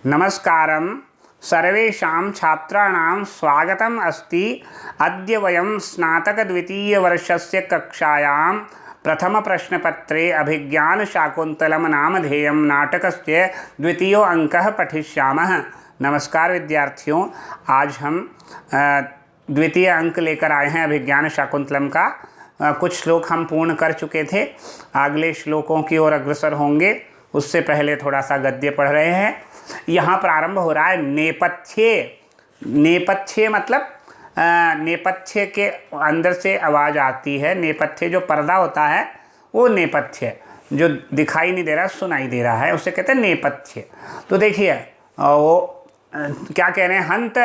नमस्कारं सर्वेषां छात्राणां स्वागतम् अस्ति। अद्य वयं स्नातकद्वितीयवर्षस्य कक्षायां प्रथमप्रश्नपत्रे अभिज्ञानशाकुन्तलं नामधेयं नाटकस्य द्वितीयो अंकः पठिष्यामः। नमस्कार विद्यार्थियों, आज हम द्वितीय अंक लेकर आए हैं अभिज्ञान शाकुंतलम का। कुछ श्लोक हम पूर्ण कर चुके थे, अगले श्लोकों की ओर अग्रसर होंगे। उससे पहले थोड़ा सा गद्य पढ़ रहे हैं। यहाँ प्रारंभ हो रहा है नेपथ्य। नेपथ्य मतलब नेपथ्य के अंदर से आवाज़ आती है। नेपथ्य जो पर्दा होता है वो नेपथ्य, जो दिखाई नहीं दे रहा सुनाई दे रहा है, उसे कहते हैं नेपथ्य। तो देखिए वो क्या कह रहे हैं, हंत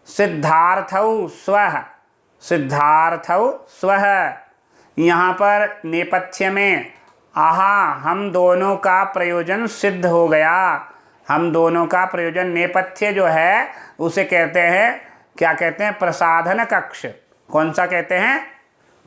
सिद्धार्थौ स्वः, सिद्धार्थौ स्वः। यहाँ पर नेपथ्य में आहा हम दोनों का प्रयोजन सिद्ध हो गया। हम दोनों का प्रयोजन, नेपथ्य जो है उसे कहते हैं, क्या कहते हैं, प्रसाधन कक्ष। कौन सा कहते हैं?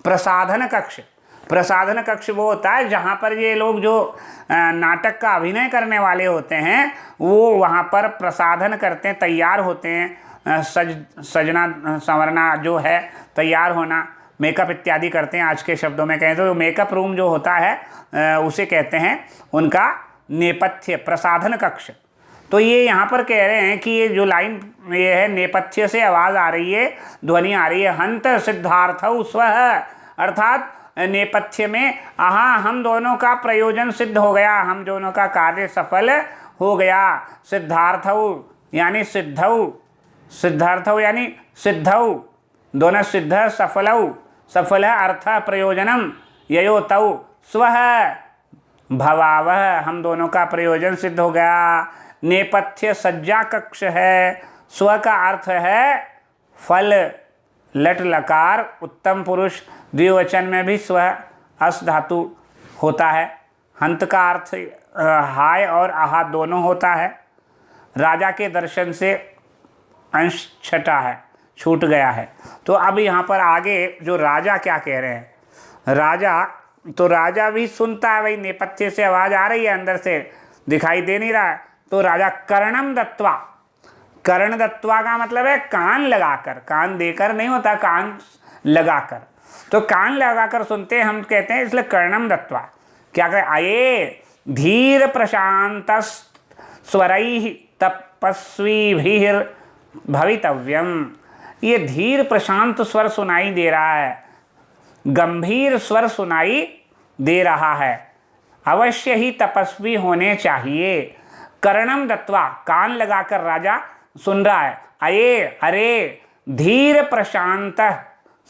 प्रसाधन कक्ष। प्रसाधन कक्ष वो होता है जहाँ पर ये लोग जो नाटक का अभिनय करने वाले होते हैं वो वहाँ पर प्रसाधन करते हैं, तैयार होते हैं। सजना संवरना जो है, तैयार होना, मेकअप इत्यादि करते हैं। आज के शब्दों में कहें तो मेकअप रूम जो होता है उसे कहते हैं उनका नेपथ्य, प्रसाधन कक्ष। तो ये यहाँ पर कह रहे हैं कि ये जो लाइन ये है, नेपथ्य से आवाज़ आ रही है, ध्वनि आ रही है, हंत सिद्धार्थौ स्वः, अर्थात नेपथ्य में आहा हम दोनों का प्रयोजन सिद्ध हो गया, हम दोनों का कार्य सफल हो गया। सिद्धार्थौ यानी सिद्धौ, सिद्धार्थौ यानी सिद्धौ, दोनों सिद्ध सफलौ, सफल अर्थ प्रयोजनम ययो तौ स्वः भवावह, हम दोनों का प्रयोजन सिद्ध हो गया। नेपथ्य सज्जा कक्ष है। स्व का अर्थ है फल, लट लकार उत्तम पुरुष, द्विवचन में भी स्व अस धातु होता है। हंत का अर्थ हाय और आहा दोनों होता है। राजा के दर्शन से अंश छटा है, छूट गया है। तो अब यहाँ पर आगे जो राजा क्या कह रहे हैं, राजा तो राजा भी सुनता है, भाई नेपथ्य से आवाज़ आ रही है, अंदर से दिखाई दे नहीं रहा है। तो राजा कर्णम दत्वा, कर्ण दत्वा का मतलब है कान लगाकर, कान देकर नहीं होता, कान लगाकर। तो कान लगाकर सुनते हैं, हम कहते हैं इसलिए कर्णम दत्वा। क्या कहे, आये धीर प्रशांत स्वरैः तपस्वीभिः भवितव्यम। ये धीर प्रशांत स्वर सुनाई दे रहा है, गंभीर स्वर सुनाई दे रहा है, अवश्य ही तपस्वी होने चाहिए। कर्णम दत्वा, कान लगाकर राजा सुन रहा है। अये अरे धीर प्रशांत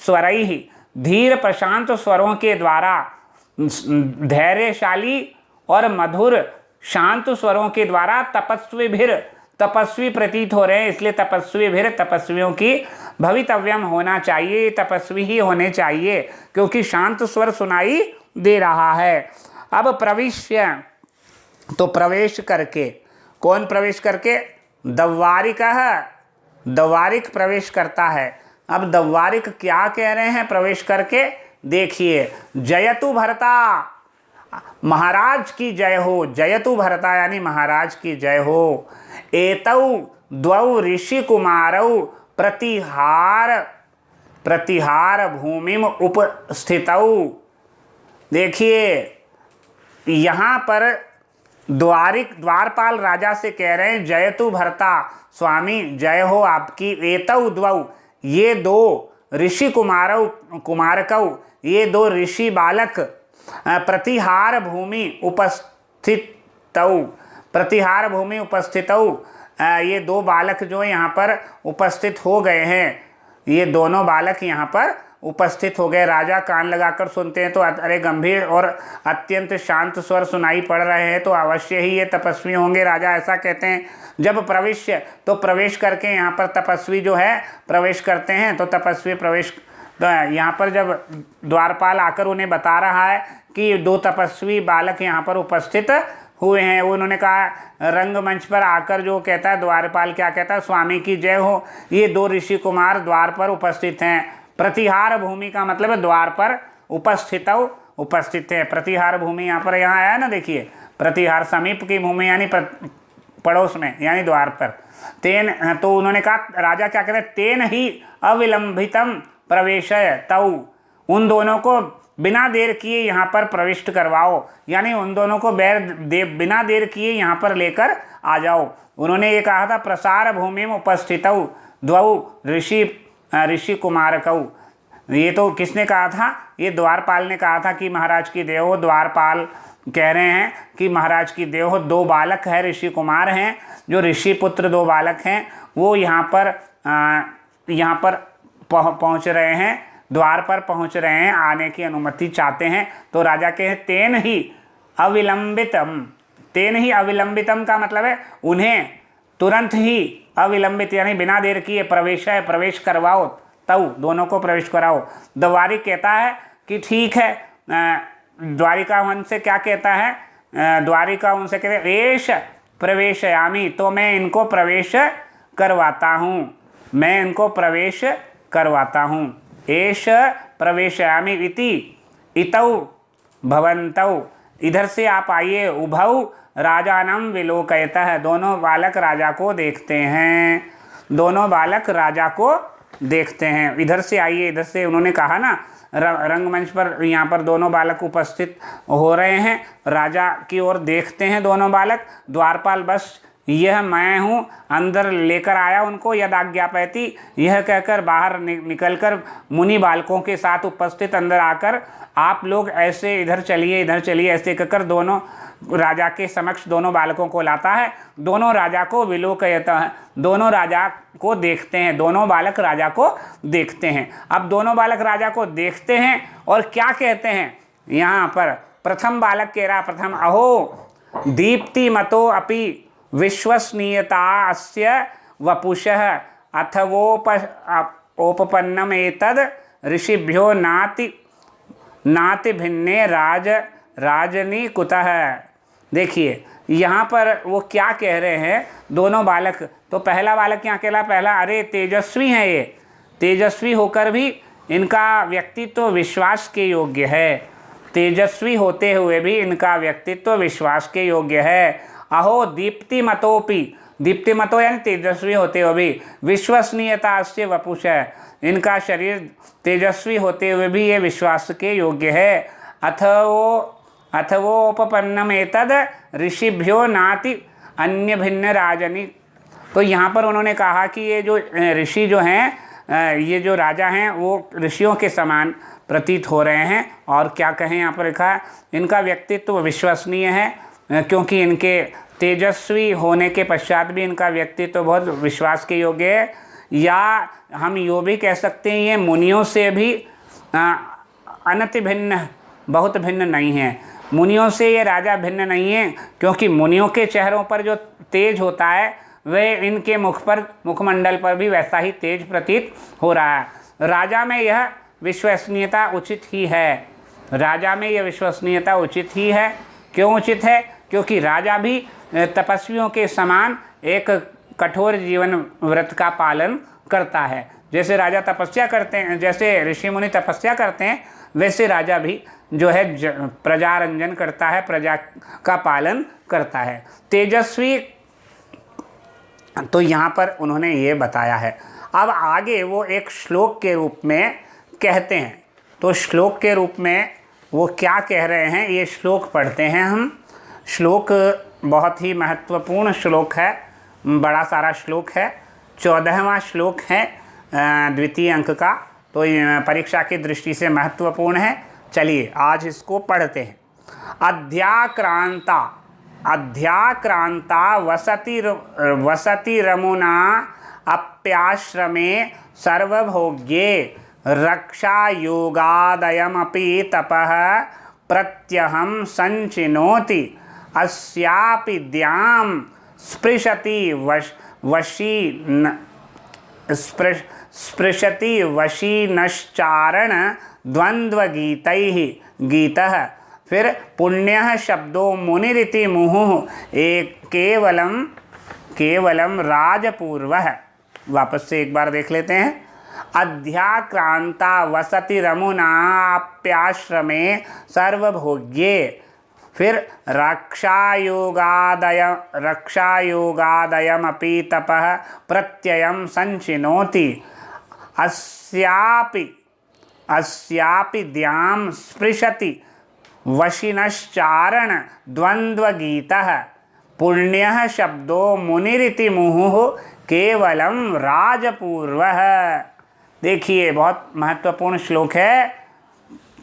स्वरैः, धीर प्रशांत स्वरों के द्वारा, धैर्यशाली और मधुर शांत स्वरों के द्वारा तपस्वीभिर, तपस्वी प्रतीत हो रहे हैं, इसलिए तपस्वीभिर, तपस्वियों की भवितव्यम होना चाहिए, तपस्वी ही होने चाहिए, क्योंकि शांत स्वर सुनाई दे रहा है। अब प्रविश्य, तो प्रवेश करके, कौन प्रवेश करके? दव्वारिक, दव्वारिक प्रवेश करता है। अब दव्वारिक क्या कह रहे हैं प्रवेश करके? देखिए, जयतु भरता, महाराज की जय हो, जयतु भरता यानी महाराज की जय हो। एतौ द्वौ ऋषि कुमारौ प्रतिहार, प्रतिहार भूमिम उपस्थितौ। देखिए यहाँ पर द्वारपाल राजा से कह रहे हैं, जयतु भरता, स्वामी जय हो आपकी। एतौ द्वौ, ये दो ऋषि कुमारौ, कुमारकौ, ये दो ऋषि बालक, प्रतिहार भूमि उपस्थितौ, प्रतिहार भूमि उपस्थितौ, ये दो बालक जो यहाँ पर उपस्थित हो गए हैं, ये दोनों बालक यहाँ पर उपस्थित हो गए। राजा कान लगाकर सुनते हैं तो अरे गंभीर और अत्यंत शांत स्वर सुनाई पड़ रहे हैं, तो अवश्य ही ये तपस्वी होंगे, राजा ऐसा कहते हैं। जब प्रविश्य, तो प्रवेश करके यहाँ पर तपस्वी जो है प्रवेश करते हैं, तो तपस्वी प्रवेश, यहाँ पर जब द्वारपाल आकर उन्हें बता रहा है कि दो तपस्वी बालक यहाँ पर उपस्थित हुए हैं, उन्होंने कहा रंगमंच पर आकर जो कहता है द्वारपाल क्या कहता है, स्वामी की जय हो, ये दो ऋषि कुमार द्वार पर उपस्थित हैं। प्रतिहार भूमि का मतलब है द्वार पर उपस्थित, उपस्थित है। प्रतिहार भूमि यहाँ पर यहाँ आया ना, देखिए प्रतिहार समीप की भूमि यानी पड़ोस में यानी द्वार पर। तेन, तो उन्होंने कहा, राजा क्या कहते हैं, तेन ही अविलंबितम प्रवेशय तऊ, उन दोनों को बिना देर किए यहाँ पर प्रविष्ट करवाओ, यानी उन दोनों को बिना देर किए यहाँ पर लेकर आ जाओ। उन्होंने ये कहा था, प्रसार भूमि में उपस्थितौ द्वौ ऋषि कुमारकौ। ये तो किसने कहा था, ये द्वारपाल ने कहा था कि महाराज की देहो, द्वारपाल कह रहे हैं कि महाराज की देहो, दो बालक है, ऋषि कुमार हैं, जो ऋषि पुत्र दो बालक हैं, वो यहाँ पर पहुँच रहे हैं, द्वार पर पहुँच रहे हैं, आने की अनुमति चाहते हैं। तो राजा के तेन ही अविलंबितम, तेन ही अविलंबितम का मतलब है उन्हें तुरंत ही, अविलंबित यानी बिना देर किए, प्रवेश करवाओ, तऊ दोनों को प्रवेश कराओ। द्वारिक कहता है कि ठीक है, द्वारिका उनसे क्या कहता है, द्वारिका उनसे कहते हैं, एष प्रवेशयामि, तो मैं इनको प्रवेश करवाता हूँ, मैं इनको प्रवेश करवाता हूँ। एष प्रवेशयामि इति इतौ भवन्तौ, इधर से आप आइए, उभौ राजानम विलोकयतः, दोनों बालक राजा को देखते हैं, दोनों बालक राजा को देखते हैं, इधर से आइए, इधर से। उन्होंने कहा ना, रंगमंच पर यहाँ पर दोनों बालक उपस्थित हो रहे हैं, राजा की ओर देखते हैं दोनों बालक। द्वारपाल बस यह मैं हूँ, अंदर लेकर आया उनको, यद आज्ञापयति, यह कहकर बाहर निकलकर मुनि बालकों के साथ उपस्थित अंदर आकर, आप लोग ऐसे इधर चलिए, इधर चलिए, ऐसे कहकर दोनों राजा के समक्ष दोनों बालकों को लाता है। दोनों राजा को विलोकयतः है, दोनों राजा को देखते हैं, दोनों बालक राजा को देखते हैं। अब दोनों बालक राजा को देखते हैं और क्या कहते हैं, यहाँ पर प्रथम बालक कह रहा, प्रथम, अहो दीप्ति मतो अपि विश्वसनीयता अस्य वपुषः अथवोपपन्नम एतद ऋषिभ्यो नाति भिन्ने राजनी कुतः। देखिए यहाँ पर वो क्या कह रहे हैं, दोनों बालक, तो पहला बालक यहाँ कहला, पहला, अरे तेजस्वी हैं ये, तेजस्वी होकर भी इनका व्यक्तित्व विश्वास के योग्य है, तेजस्वी होते हुए भी इनका व्यक्तित्व विश्वास के योग्य है। अहो दीप्ति मतोपि, दीप्ति मतो यानी तेजस्वी होते हुए भी, विश्वसनीयता से वपुष है, इनका शरीर तेजस्वी होते हुए भी ये विश्वास के योग्य है। अथवोपपन्नम एतद ऋषिभ्यो नाति अन्य भिन्न राजनी। तो यहाँ पर उन्होंने कहा कि ये जो ऋषि जो हैं, ये जो राजा हैं, वो ऋषियों के समान प्रतीत हो रहे हैं। और क्या कहें, यहाँ पर लिखा है, इनका व्यक्तित्व विश्वसनीय है, क्योंकि इनके तेजस्वी होने के पश्चात भी इनका व्यक्तित्व बहुत विश्वास के योग्य है। या हम यो भी कह सकते हैं, ये मुनियों से भी अनति भिन्न, बहुत भिन्न नहीं है, मुनियों से ये राजा भिन्न नहीं है, क्योंकि मुनियों के चेहरों पर जो तेज होता है वह इनके मुखमंडल पर भी वैसा ही तेज प्रतीत हो रहा है। राजा में यह विश्वसनीयता उचित ही है, राजा में यह विश्वसनीयता उचित ही है। क्यों उचित है? क्योंकि राजा भी तपस्वियों के समान एक कठोर जीवन व्रत का पालन करता है। जैसे राजा तपस्या करते हैं, जैसे ऋषि मुनि तपस्या करते हैं, वैसे राजा भी जो है प्रजारंजन करता है, प्रजा का पालन करता है। तेजस्वी, तो यहाँ पर उन्होंने ये बताया है। अब आगे वो एक श्लोक के रूप में कहते हैं, तो श्लोक के रूप में वो क्या कह रहे हैं, ये श्लोक पढ़ते हैं हम। श्लोक बहुत ही महत्वपूर्ण श्लोक है, बड़ा सारा श्लोक है, 14वां श्लोक है द्वितीय अंक का, तो परीक्षा की दृष्टि से महत्वपूर्ण है। चलिए आज इसको पढ़ते हैं। अध्याक्रांता वसति रमुना अप्याश्रमे सर्वभोग्ये रक्षा योगादयमपि तपः प्रत्यहं संचिनोति अस्यापि द्यां स्पृशति वशीनश्चारण द्वंद्वगीतैः गीतः। फिर पुण्यः शब्दो मुनिरिति मुहुः एक केवलम राजपूर्वः। वापस से एक बार देख लेते हैं। अध्याक्रांता वसति रमुनाप्याश्रमे सर्वभोग्ये, फिर रक्षायोगादयमपि तपः प्रत्ययं संचिनोति अस्यापि द्यां स्पृशति वशिनश्चारण द्वन्द्वगीतः पुण्यः शब्दो मुनिरिति मुहुः केवलम राजपूर्वः। देखिए बहुत महत्वपूर्ण श्लोक है।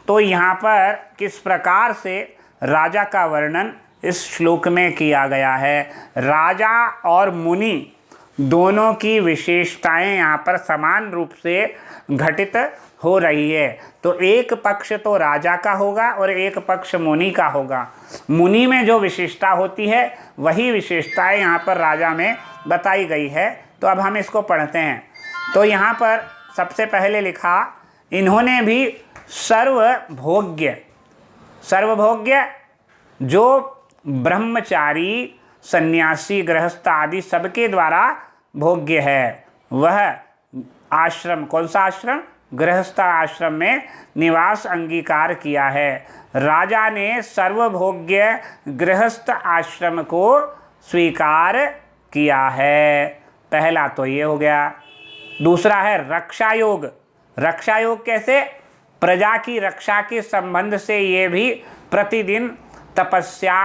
तो यहाँ पर किस प्रकार से राजा का वर्णन इस श्लोक में किया गया है। राजा और मुनि दोनों की विशेषताएं यहाँ पर समान रूप से घटित हो रही है। तो एक पक्ष तो राजा का होगा और एक पक्ष मुनि का होगा। मुनि में जो विशेषता होती है वही विशेषताएं यहाँ पर राजा में बताई गई है। तो अब हम इसको पढ़ते हैं। तो यहाँ पर सबसे पहले लिखा, इन्होंने भी सर्वभोग्य जो ब्रह्मचारी सन्यासी गृहस्थ आदि सबके द्वारा भोग्य है, वह आश्रम, कौन सा आश्रम? गृहस्थ आश्रम में निवास अंगीकार किया है। राजा ने सर्वभोग्य गृहस्थ आश्रम को स्वीकार किया है। पहला तो ये हो गया। दूसरा है रक्षा योग। रक्षा योग कैसे? प्रजा की रक्षा के संबंध से ये भी प्रतिदिन तपस्या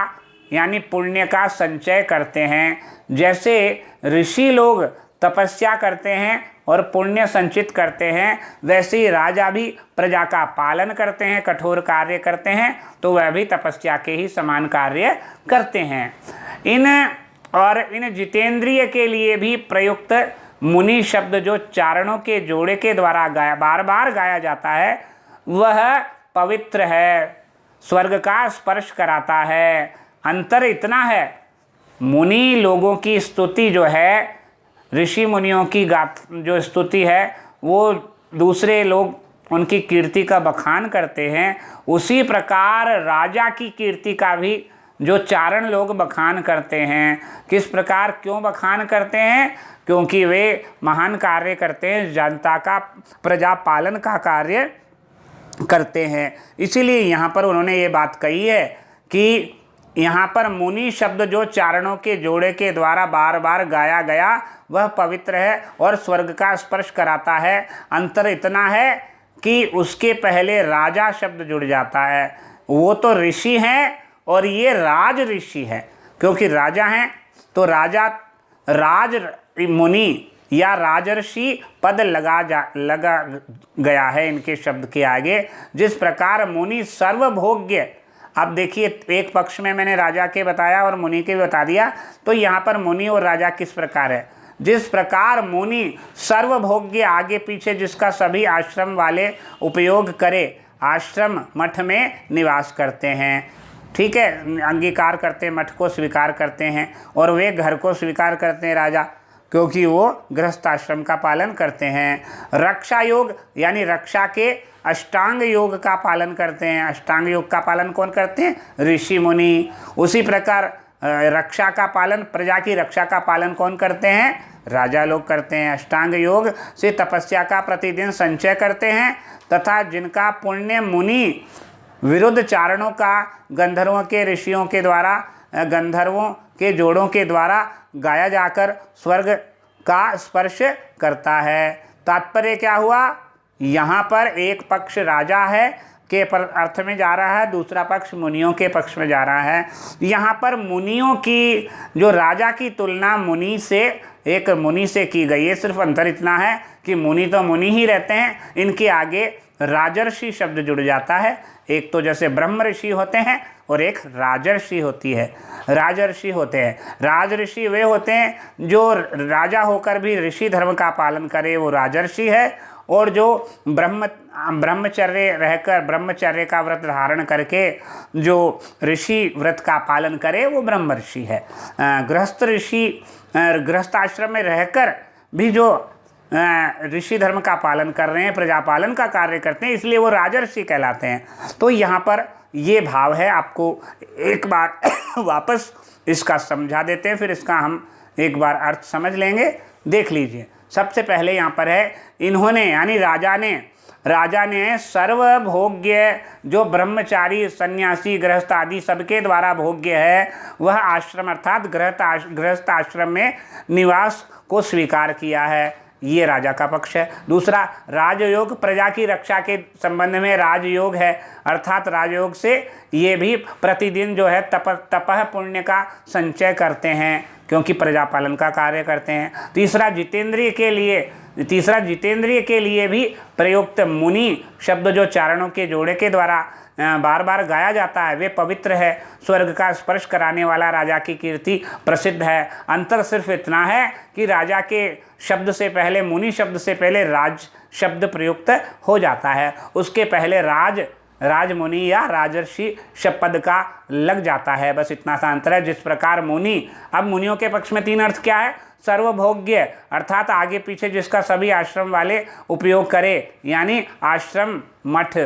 यानी पुण्य का संचय करते हैं। जैसे ऋषि लोग तपस्या करते हैं और पुण्य संचित करते हैं, वैसे ही राजा भी प्रजा का पालन करते हैं, कठोर कार्य करते हैं, तो वह भी तपस्या के ही समान कार्य करते हैं। इन जितेंद्रिय के लिए भी प्रयुक्त मुनि शब्द जो चारणों के जोड़े के द्वारा बार बार गाया जाता है, वह पवित्र है, स्वर्ग का स्पर्श कराता है। अंतर इतना है, मुनि लोगों की स्तुति जो है, ऋषि मुनियों की जो स्तुति है, वो दूसरे लोग उनकी कीर्ति का बखान करते हैं। उसी प्रकार राजा की कीर्ति का भी जो चारण लोग बखान करते हैं। किस प्रकार, क्यों बखान करते हैं? क्योंकि वे महान कार्य करते हैं, जनता का, प्रजा पालन का कार्य करते हैं। इसीलिए यहाँ पर उन्होंने ये बात कही है कि यहाँ पर मुनि शब्द जो चारणों के जोड़े के द्वारा बार बार गाया गया, वह पवित्र है और स्वर्ग का स्पर्श कराता है। अंतर इतना है कि उसके पहले राजा शब्द जुड़ जाता है। वो तो ऋषि हैं और ये राज ऋषि है, क्योंकि राजा हैं तो राज मुनि या राजर्षि पद लगा गया है इनके शब्द के आगे। जिस प्रकार मुनि सर्वभोग्य, अब देखिए एक पक्ष में मैंने राजा के बताया और मुनि के बता दिया, तो यहाँ पर मुनि और राजा किस प्रकार है। जिस प्रकार मुनि सर्वभोग्य, आगे पीछे जिसका सभी आश्रम वाले उपयोग करे, आश्रम मठ में निवास करते हैं, ठीक है, अंगीकार करते हैं, मठ को स्वीकार करते हैं, और वे घर को स्वीकार करते हैं राजा, क्योंकि वो गृहस्थ आश्रम का पालन करते हैं। रक्षा योग यानी रक्षा के अष्टांग योग का पालन करते हैं। अष्टांग योग का पालन कौन करते हैं? ऋषि मुनि। उसी प्रकार रक्षा का पालन, प्रजा की रक्षा का पालन कौन करते हैं? राजा लोग करते हैं। अष्टांग योग से तपस्या का प्रतिदिन संचय करते हैं, तथा जिनका पुण्य मुनि विरुद्ध चारणों का गंधर्वों के ऋषियों के द्वारा, गंधर्वों के जोड़ों के द्वारा गाया जाकर स्वर्ग का स्पर्श करता है। तात्पर्य क्या हुआ? यहाँ पर एक पक्ष राजा है के अर्थ में जा रहा है, दूसरा पक्ष मुनियों के पक्ष में जा रहा है। यहाँ पर मुनियों की, जो राजा की तुलना मुनि से, एक मुनि से की गई है। सिर्फ अंतर इतना है कि मुनि तो मुनि ही रहते हैं, इनके आगे राजर्षि शब्द जुड़ जाता है। एक तो जैसे ब्रह्म ऋषि होते हैं और एक राजर्षि होती है, राजर्षि होते हैं। राजर्षि वे होते हैं जो राजा होकर भी ऋषि धर्म का पालन करे, वो राजर्षि है। और जो ब्रह्मचर्य रहकर, ब्रह्मचर्य का व्रत धारण करके जो ऋषि व्रत का पालन करे, वो ब्रह्मर्षि है। गृहस्थ ऋषि गृहस्थ आश्रम में रहकर भी जो ऋषि धर्म का पालन कर रहे हैं, प्रजापालन का कार्य करते हैं, इसलिए वो राजर्षि कहलाते हैं। तो यहाँ पर ये भाव है। आपको एक बार वापस इसका समझा देते हैं, फिर इसका हम एक बार अर्थ समझ लेंगे। देख लीजिए, सबसे पहले यहाँ पर है, इन्होंने यानी राजा ने राजा ने सर्वभोग्य जो ब्रह्मचारी सन्यासी गृहस्थ आदि सबके द्वारा भोग्य है वह आश्रम अर्थात गृहस्थ आश्रम में निवास को स्वीकार किया है, ये राजा का पक्ष है। दूसरा राजयोग प्रजा की रक्षा के संबंध में राजयोग है, अर्थात राजयोग से ये भी प्रतिदिन जो है तपह पुण्य का संचय करते हैं क्योंकि प्रजा पालन का कार्य करते हैं। तीसरा जितेंद्रिय के लिए भी प्रयुक्त मुनि शब्द जो चारणों के जोड़े के द्वारा बार बार गाया जाता है वे पवित्र है। स्वर्ग का स्पर्श कराने वाला राजा की कीर्ति प्रसिद्ध है। अंतर सिर्फ इतना है कि राजा के शब्द से पहले मुनि शब्द से पहले राज शब्द प्रयुक्त हो जाता है, उसके पहले राजमुनि या राजर्षि शब्द का लग जाता है, बस इतना सा अंतर है। जिस प्रकार मुनि, अब मुनियों के पक्ष में तीन अर्थ क्या है? सर्वभोग्य अर्थात आगे पीछे जिसका सभी आश्रम वाले उपयोग करें, यानी आश्रम मठ,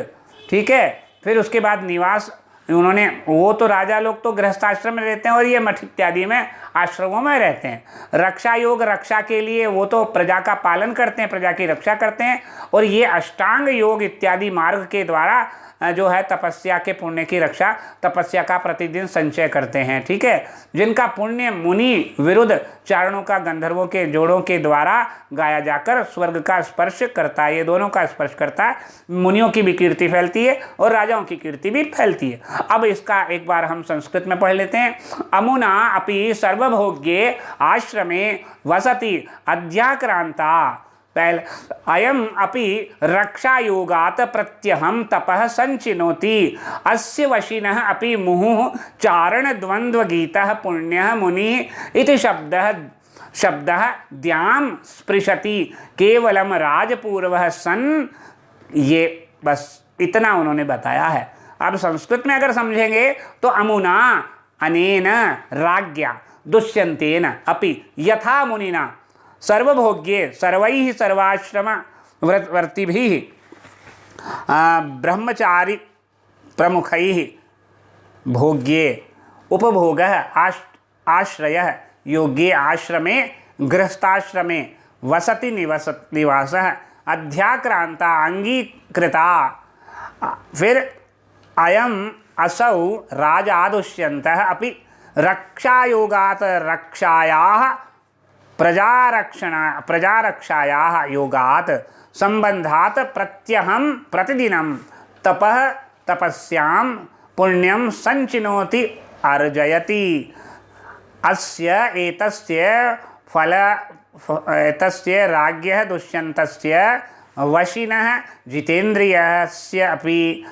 ठीक है। फिर उसके बाद निवास, उन्होंने वो तो राजा लोग तो गृहस्थाश्रम में रहते हैं और ये मठ इत्यादि में आश्रमों में रहते हैं। रक्षा योग, रक्षा के लिए वो तो प्रजा का पालन करते हैं, प्रजा की रक्षा करते हैं, और ये अष्टांग योग इत्यादि मार्ग के द्वारा जो है तपस्या के पुण्य की रक्षा, तपस्या का प्रतिदिन संचय करते हैं, ठीक है। जिनका पुण्य मुनि विरुद्ध चारणों का गंधर्वों के जोड़ों के द्वारा गाया जाकर स्वर्ग का स्पर्श करता है, ये दोनों का स्पर्श करता है। मुनियों की भी कीर्ति फैलती है और राजाओं की कीर्ति भी फैलती है। अब इसका एक बार हम संस्कृत में पढ़ लेते हैं। अमुना अपि सर्वभोग्ये आश्रमे वसति अध्याक्रांता, पहले अयम अपि रक्षा योगात प्रत्यहम तपः संचिनोति अस्य वशिनः अपि मुहुः चारण द्वंद्व गीतः पुण्यः मुनिः इति शब्दः द्याम स्पृशति केवलम राजपूर्वः सन्, ये बस इतना उन्होंने बताया है। अब संस्कृत में अगर समझेंगे तो अमुना अनेन राज्ञा दुष्यंतेन अपि यथा मुनिना सर्वभोग्ये सर्वैः सर्वाश्रम वर्तिभिः ब्रह्मचारी प्रमुखैः भोग्ये उपभोगः आश्रयः योग्ये आश्रमे गृहस्थाश्रमे वसति निवासः अध्याक्रांता अंगीकृता। फिर अयम असौ राजादुष्यन्तः अपि रक्षायोगात् रक्षायाः प्रजारक्षायाः योगात् संबंधात् प्रत्यहं प्रतिदिनं तपस्यां पुण्यं संचिनोति अर्जयति। अस्य एतस्य राज्ञः दुष्यन्तस्य वशिनः जितेन्द्रियस्य अपि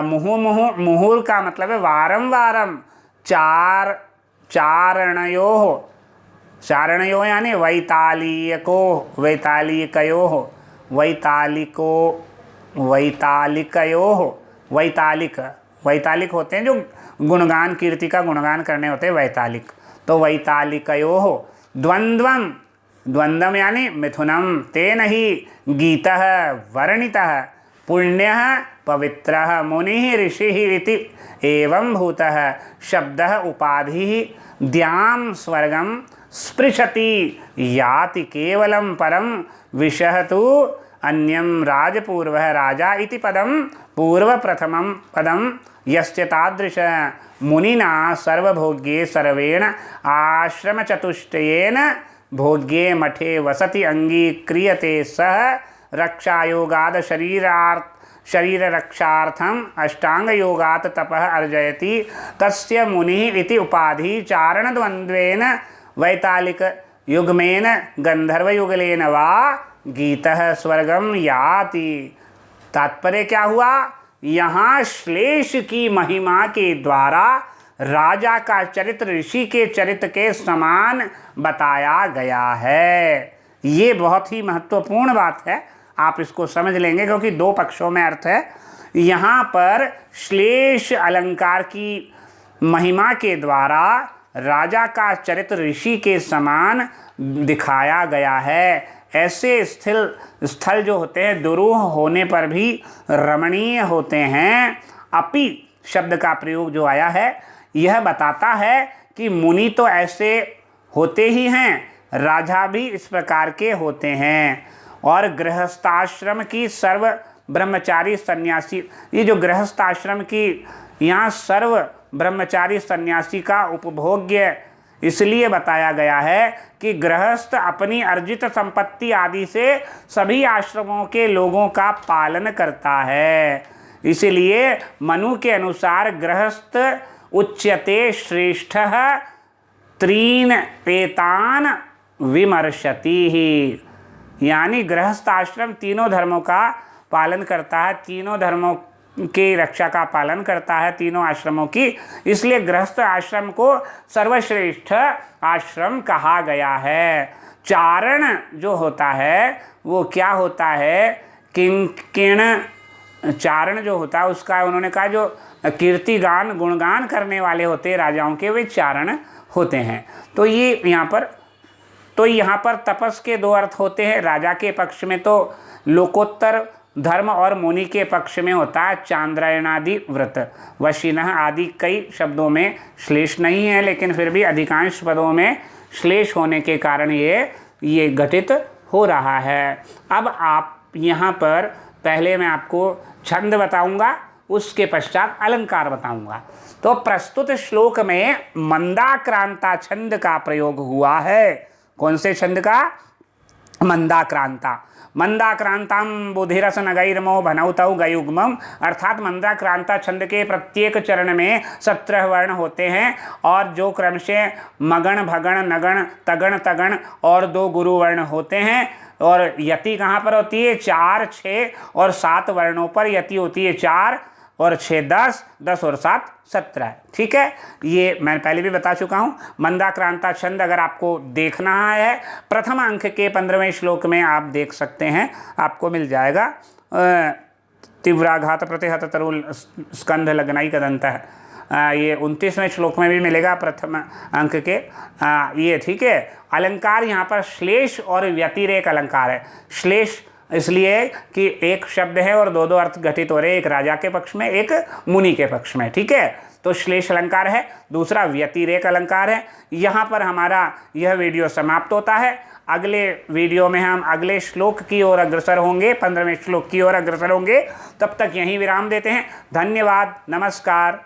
मुहुर्मुहुः का मतलब है वारं वारं चारणयोः यानी वैतालिक होते हैं जो गुणगान कीर्ति का गुणगान करने होते हैं वैतालिक, तो वैतालिकयोः द्वंद्वम यानी मिथुनम तेन ही गीतः वर्णितः पुण्यः पवित्रः मुनिः ऋषिः इति एवं भूतः शब्दः उपाधिः द्यां स्वर्गं स्पृशति याति केवलं परं विषः तु अन्यं राजपूर्वः राजा इति पदं पूर्वप्रथमं पदं यस्य तादृश मुनिना सर्वभोग्ये सर्वेण आश्रमचतुष्टयेन भोग्ये मठे वसति अंगीक्रियते सह रक्षायोगाद शरीररक्षार्थम अष्टांगयोगात् तपः अर्जयति तस्य मुनिः इति उपाधि चारणद्वन्द्वेन वैतालिक युग्मेन गंधर्वयुगलेन वा गीतः स्वर्गम याति। तात्पर्य क्या हुआ? यहाँ श्लेष की महिमा के द्वारा राजा का चरित्र ऋषि के चरित्र के समान बताया गया है। ये बहुत ही महत्वपूर्ण बात है, आप इसको समझ लेंगे क्योंकि दो पक्षों में अर्थ है। यहाँ पर श्लेष अलंकार की महिमा के द्वारा राजा का चरित्र ऋषि के समान दिखाया गया है। ऐसे स्थल जो होते हैं दुरूह होने पर भी रमणीय होते हैं। अपि शब्द का प्रयोग जो आया है यह बताता है कि मुनि तो ऐसे होते ही हैं, राजा भी इस प्रकार के होते हैं। और गृहस्थाश्रम की सर्व ब्रह्मचारी सन्यासी, ये जो गृहस्थ आश्रम की यहाँ सर्व ब्रह्मचारी सन्यासी का उपभोग्य इसलिए बताया गया है कि गृहस्थ अपनी अर्जित संपत्ति आदि से सभी आश्रमों के लोगों का पालन करता है। इसलिए मनु के अनुसार गृहस्थ उच्यते श्रेष्ठः त्रीन एतान विमर्शति ही, यानी गृहस्थ आश्रम तीनों धर्मों का पालन करता है, तीनों धर्मों की रक्षा का पालन करता है, तीनों आश्रमों की, इसलिए गृहस्थ आश्रम को सर्वश्रेष्ठ आश्रम कहा गया है। चारण जो होता है वो क्या होता है, किंकिण चारण जो होता है उसका उन्होंने कहा जो कीर्तिगान गुणगान करने वाले होते हैं राजाओं के, वे चारण होते हैं। तो ये यहाँ पर तपस के दो अर्थ होते हैं। राजा के पक्ष में तो लोकोत्तर धर्म और मुनि के पक्ष में होता है चांद्रायणादि व्रत। वशिनः आदि कई शब्दों में श्लेष नहीं है, लेकिन फिर भी अधिकांश पदों में श्लेष होने के कारण ये घटित हो रहा है। अब आप यहाँ पर पहले मैं आपको छंद बताऊंगा, उसके पश्चात अलंकार बताऊंगा। तो प्रस्तुत श्लोक में मंदाक्रांता छंद का प्रयोग हुआ है। कौन से छंद का? मंदाक्रांता। मंदाक्रांताम बुधिरस नगैर्मो भनौतौ गयुग्मम, अर्थात मंदाक्रांता छंद के प्रत्येक चरण में 17 वर्ण होते हैं और जो क्रम से मगण भगण नगण तगण तगण और 2 गुरु वर्ण होते हैं। और यति कहाँ पर होती है? 4, 6 और 7 वर्णों पर यति होती है। 4 और 6 10, 10 और 7 17। ठीक है, ये मैं पहले भी बता चुका हूँ। मंदाक्रांता छंद अगर आपको देखना है प्रथम अंक के 15वें श्लोक में आप देख सकते हैं, आपको मिल जाएगा। तीव्राघात प्रतिहत तरुल स्कंध लगनाई कदंत है, ये 29वें श्लोक में भी मिलेगा प्रथम अंक के। ये ठीक है। अलंकार यहाँ पर श्लेष और व्यतिरेक अलंकार है। श्लेष इसलिए कि एक शब्द है और 2 अर्थ घटित हो रहे हैं, एक राजा के पक्ष में एक मुनि के पक्ष में। ठीक है, तो श्लेष अलंकार है। दूसरा व्यतिरेक अलंकार है। यहाँ पर हमारा यह वीडियो समाप्त होता है। अगले वीडियो में हम अगले श्लोक की ओर अग्रसर होंगे, 15वें श्लोक की ओर अग्रसर होंगे। तब तक यहीं विराम देते हैं। धन्यवाद, नमस्कार।